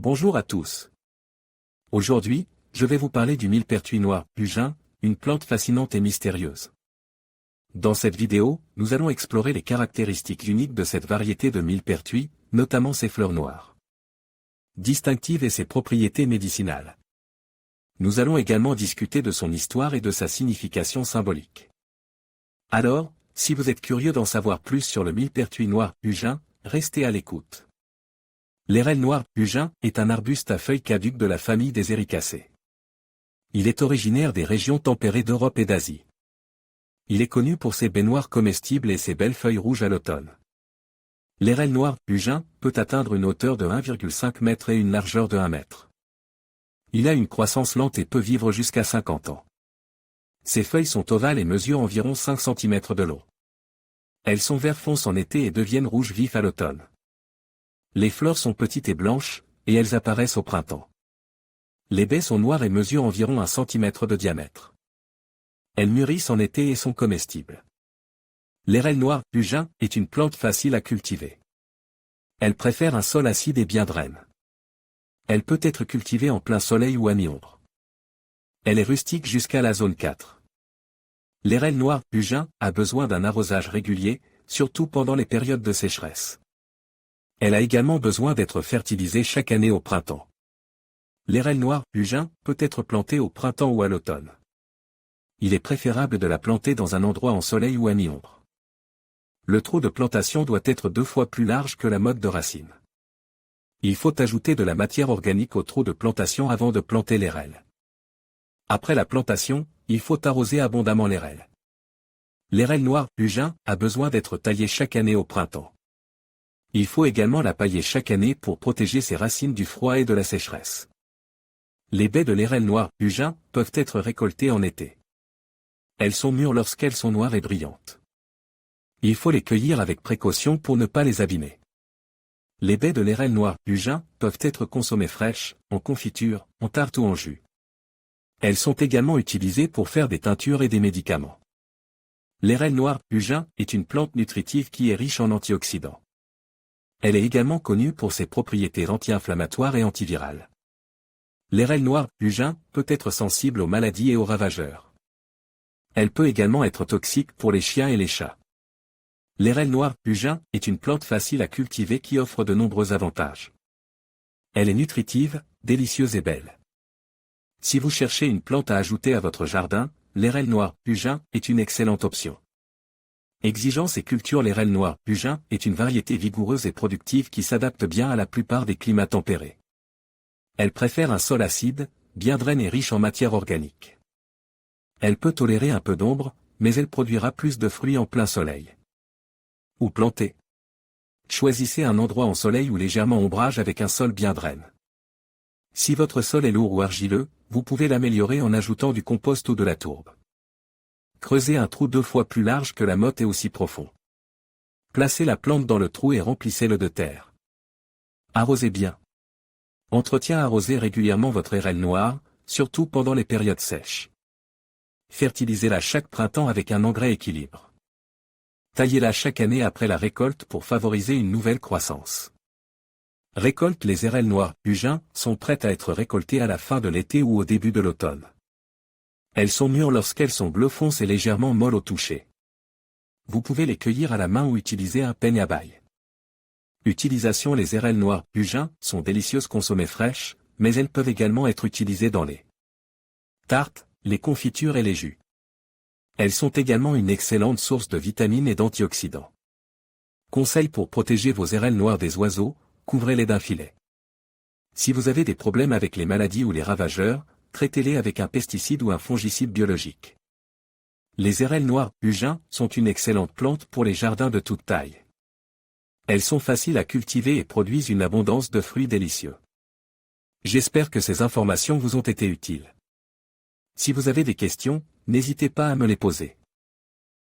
Bonjour à tous. Aujourd'hui, je vais vous parler du millepertuis noir Hugin, une plante fascinante et mystérieuse. Dans cette vidéo, nous allons explorer les caractéristiques uniques de cette variété de millepertuis, notamment ses fleurs noires distinctives et ses propriétés médicinales. Nous allons également discuter de son histoire et de sa signification symbolique. Alors, si vous êtes curieux d'en savoir plus sur le millepertuis noir Hugin, restez à l'écoute. L'érelle noir Hugin est un arbuste à feuilles caduques de la famille des Éricacées. Il est originaire des régions tempérées d'Europe et d'Asie. Il est connu pour ses baies noires comestibles et ses belles feuilles rouges à l'automne. L'érelle noir Hugin peut atteindre une hauteur de 1,5 m et une largeur de 1 m. Il a une croissance lente et peut vivre jusqu'à 50 ans. Ses feuilles sont ovales et mesurent environ 5 cm de long. Elles sont vert fonce en été et deviennent rouge vif à l'automne. Les fleurs sont petites et blanches, et elles apparaissent au printemps. Les baies sont noires et mesurent environ 1 cm de diamètre. Elles mûrissent en été et sont comestibles. L'érelle noire Hugin est une plante facile à cultiver. Elle préfère un sol acide et bien draine. Elle peut être cultivée en plein soleil ou à mi-ombre. Elle est rustique jusqu'à la zone 4. L'érelle noire Hugin a besoin d'un arrosage régulier, surtout pendant les périodes de sécheresse. Elle a également besoin d'être fertilisée chaque année au printemps. L'érelle noire Hugin peut être plantée au printemps ou à l'automne. Il est préférable de la planter dans un endroit en soleil ou à mi-ombre. Le trou de plantation doit être 2 fois plus large que la motte de racine. Il faut ajouter de la matière organique au trou de plantation avant de planter l'érelle. Après la plantation, il faut arroser abondamment l'érelle. L'érelle noire Hugin a besoin d'être taillée chaque année au printemps. Il faut également la pailler chaque année pour protéger ses racines du froid et de la sécheresse. Les baies de l'érelle noire Hugin peuvent être récoltées en été. Elles sont mûres lorsqu'elles sont noires et brillantes. Il faut les cueillir avec précaution pour ne pas les abîmer. Les baies de l'érelle noire Hugin peuvent être consommées fraîches, en confiture, en tarte ou en jus. Elles sont également utilisées pour faire des teintures et des médicaments. L'érelle noire Hugin est une plante nutritive qui est riche en antioxydants. Elle est également connue pour ses propriétés anti-inflammatoires et antivirales. L'érelle noire Hugin peut être sensible aux maladies et aux ravageurs. Elle peut également être toxique pour les chiens et les chats. L'érelle noire Hugin est une plante facile à cultiver qui offre de nombreux avantages. Elle est nutritive, délicieuse et belle. Si vous cherchez une plante à ajouter à votre jardin, l'érelle noire Hugin est une excellente option. Exigence et culture. L'érelle noire Hugin est une variété vigoureuse et productive qui s'adapte bien à la plupart des climats tempérés. Elle préfère un sol acide, bien draine et riche en matière organique. Elle peut tolérer un peu d'ombre, mais elle produira plus de fruits en plein soleil. Où planter? Choisissez un endroit en soleil ou légèrement ombrage avec un sol bien draine. Si votre sol est lourd ou argileux, vous pouvez l'améliorer en ajoutant du compost ou de la tourbe. Creusez un trou 2 fois plus large que la motte et aussi profond. Placez la plante dans le trou et remplissez-le de terre. Arrosez bien. Entretien. Arrosez régulièrement votre érelle noire, surtout pendant les périodes sèches. Fertilisez-la chaque printemps avec un engrais équilibre. Taillez-la chaque année après la récolte pour favoriser une nouvelle croissance. Récolte. Les érelles noires Hugin sont prêtes à être récoltées à la fin de l'été ou au début de l'automne. Elles sont mûres lorsqu'elles sont bleu fonce et légèrement molles au toucher. Vous pouvez les cueillir à la main ou utiliser un peigne à bail. Utilisation. Les érelles noires Hugin sont délicieuses consommées fraîches, mais elles peuvent également être utilisées dans les tartes, les confitures et les jus. Elles sont également une excellente source de vitamines et d'antioxydants. Conseil pour protéger vos érelles noires des oiseaux, couvrez-les d'un filet. Si vous avez des problèmes avec les maladies ou les ravageurs, traitez-les avec un pesticide ou un fongicide biologique. Les érelles noires Hugin sont une excellente plante pour les jardins de toute taille. Elles sont faciles à cultiver et produisent une abondance de fruits délicieux. J'espère que ces informations vous ont été utiles. Si vous avez des questions, n'hésitez pas à me les poser.